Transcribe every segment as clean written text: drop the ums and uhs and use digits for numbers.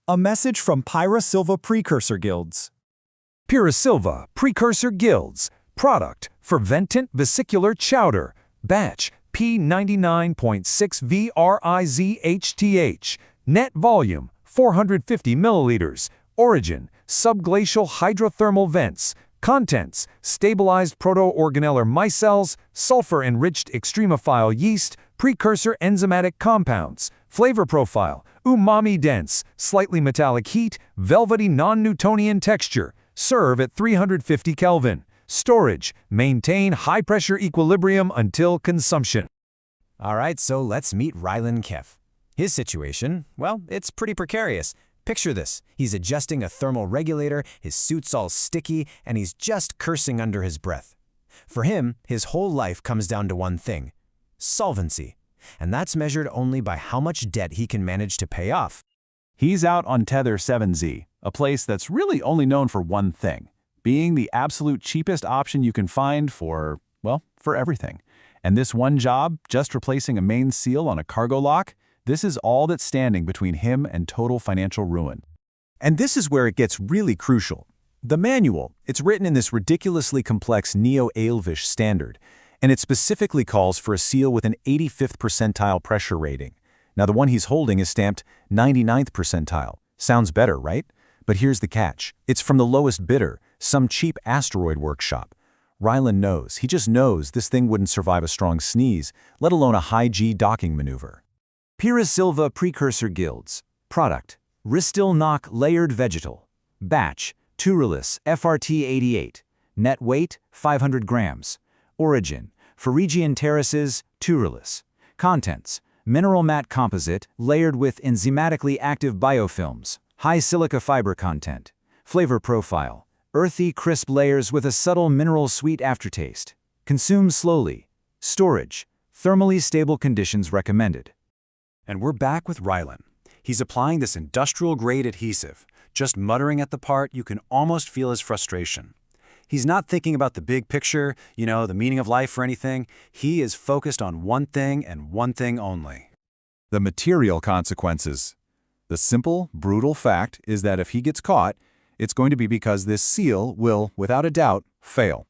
A message from Pyrrhosilva Precursor Guilds. Pyrrhosilva Precursor Guilds. Product: FERVØNTE Vesicular Chowder. Batch: P99.6 VRIZHTH. Net volume: 450 milliliters. Origin: subglacial hydrothermal vents. Contents: stabilized proto-organellar micelles, sulfur-enriched extremophile yeast, precursor enzymatic compounds. Flavor profile: umami-dense, slightly metallic heat, velvety non-Newtonian texture. Serve at 350 Kelvin. Storage: maintain high-pressure equilibrium until consumption. Alright, so let's meet Rylan Keff. His situation, well, it's pretty precarious. Picture this. He's adjusting a thermal regulator, his suit's all sticky, and he's just cursing under his breath. For him, his whole life comes down to one thing: solvency. And that's measured only by how much debt he can manage to pay off. He's out on Tether 7Z, a place that's really only known for one thing: being the absolute cheapest option you can find for, well, for everything. And this one job, just replacing a main seal on a cargo lock, this is all that's standing between him and total financial ruin. And this is where it gets really crucial. The manual, it's written in this ridiculously complex Neo-Ailvish standard, and it specifically calls for a seal with an 85th percentile pressure rating. Now the one he's holding is stamped 99th percentile. Sounds better, right? But here's the catch. It's from the lowest bidder, some cheap asteroid workshop. Rylan knows, he just knows this thing wouldn't survive a strong sneeze, let alone a high-G docking maneuver. Pyrrhosilva Precursor Guilds. Product: Ristil-Knock Layered Vegetal. Batch: Turalis FRT88. Net weight: 500 grams. Origin: Phrygian terraces, Turalis. Contents: mineral matte composite layered with enzymatically active biofilms. High silica fiber content. Flavor profile: earthy, crisp layers with a subtle mineral sweet aftertaste. Consume slowly. Storage: thermally stable conditions recommended. And we're back with Rylan. He's applying this industrial-grade adhesive. Just muttering at the part, you can almost feel his frustration. He's not thinking about the big picture, the meaning of life or anything. He is focused on one thing and one thing only: The material consequences. The simple, brutal fact is that if he gets caught, it's going to be because this seal will, without a doubt, fail.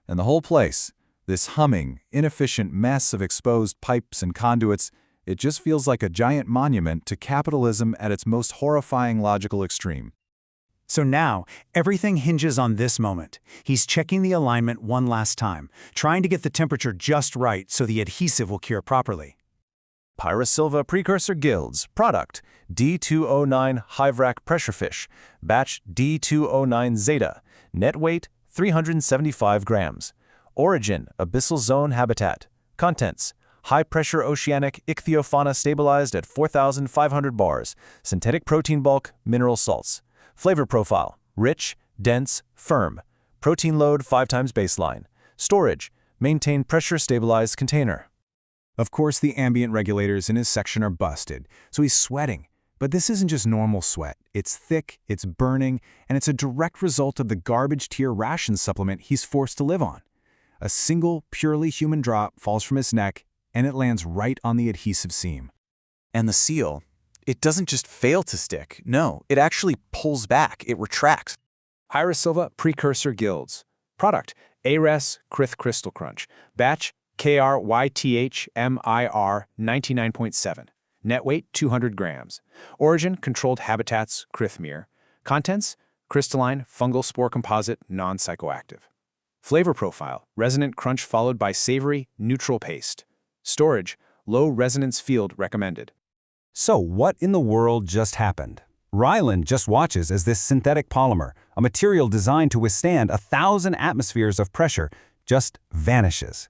And the whole place, this humming, inefficient mess of exposed pipes and conduits, it just feels like a giant monument to capitalism at its most horrifying logical extreme. So now, everything hinges on this moment. He's checking the alignment one last time, trying to get the temperature just right so the adhesive will cure properly. Pyrrhosilva Precursor Guilds. Product: D209 Hyvrac Pressure Fish. Batch: D209 Zeta. Net weight: 375 grams. Origin: Abyssal Zone Habitat. Contents: high-pressure oceanic ichthyofauna stabilized at 4,500 bars. Synthetic protein bulk, mineral salts. Flavor profile: rich, dense, firm. Protein load 5 times baseline. Storage: maintain pressure-stabilized container. Of course, the ambient regulators in his section are busted, so he's sweating. But this isn't just normal sweat. It's thick, it's burning, and it's a direct result of the garbage-tier ration supplement he's forced to live on. A single, purely human drop falls from his neck, and it lands right on the adhesive seam. And the seal, it doesn't just fail to stick. No, it actually pulls back. It retracts. Pyrrhosilva Precursor Guilds. Product: ARES Krith Crystal Crunch. Batch: KRYTHMIR 99.7. Net weight: 200 grams. Origin: controlled habitats, Krithmere. Contents: crystalline, fungal spore composite, non-psychoactive. Flavor profile: resonant crunch followed by savory, neutral paste. Storage: low resonance field recommended. So what in the world just happened? Rylan just watches as this synthetic polymer, a material designed to withstand 1,000 atmospheres of pressure, just vanishes.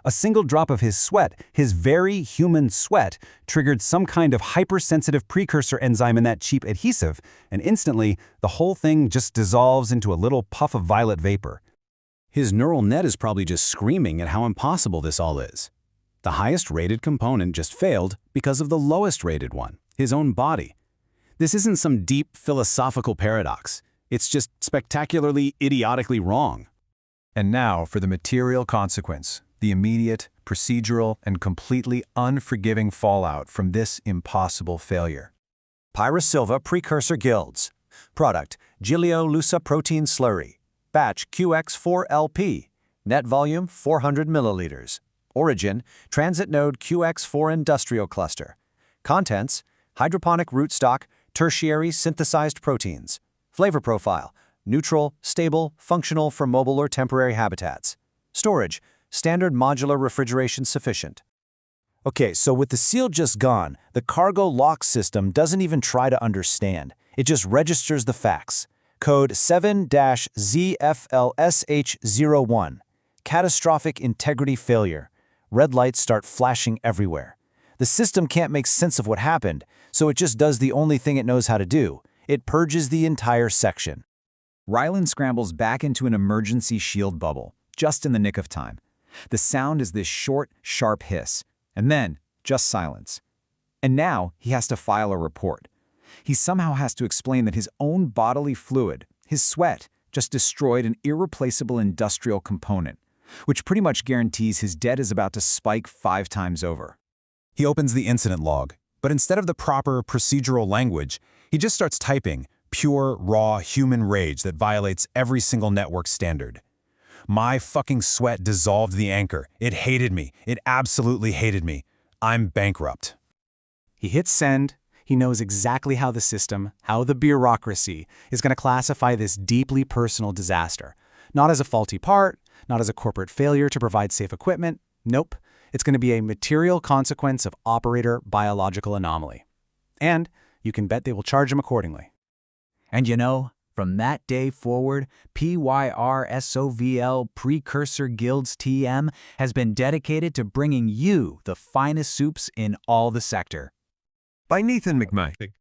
A single drop of his sweat, his very human sweat, triggered some kind of hypersensitive precursor enzyme in that cheap adhesive, and instantly, the whole thing just dissolves into a little puff of violet vapor. His neural net is probably just screaming at how impossible this all is. The highest-rated component just failed because of the lowest-rated one, his own body. This isn't some deep philosophical paradox. It's just spectacularly, idiotically wrong. And now for the material consequence, the immediate, procedural, and completely unforgiving fallout from this impossible failure. PYRRHOSYLVA Precursor Guilds. Product, Gilio-Lusa Protein Slurry. Batch QX4LP. Net volume 400 milliliters. Origin, Transit Node QX4 Industrial Cluster. Contents, hydroponic rootstock, tertiary synthesized proteins. Flavor profile, neutral, stable, functional for mobile or temporary habitats. Storage, standard modular refrigeration sufficient. Okay, so with the seal just gone, the cargo lock system doesn't even try to understand. It just registers the facts. Code 7-ZFLSH01. Catastrophic integrity failure. Red lights start flashing everywhere. The system can't make sense of what happened, so it just does the only thing it knows how to do. It purges the entire section. Rylan scrambles back into an emergency shield bubble, just in the nick of time. The sound is this short, sharp hiss, and then just silence. And now he has to file a report. He somehow has to explain that his own bodily fluid, his sweat, just destroyed an irreplaceable industrial component, which pretty much guarantees his debt is about to spike 5 times over. He opens the incident log, but instead of the proper procedural language, he just starts typing pure, raw human rage that violates every single network standard. My fucking sweat dissolved the anchor. It hated me. It absolutely hated me. I'm bankrupt. He hits send. He knows exactly how the system, how the bureaucracy, is going to classify this deeply personal disaster. Not as a faulty part, not as a corporate failure to provide safe equipment. Nope. It's going to be a material consequence of operator biological anomaly. And you can bet they will charge him accordingly. And you know, from that day forward, PYRRHOSYLVA Precursor Guilds TM has been dedicated to bringing you the finest soups in all the sector. By Nathan McKnight.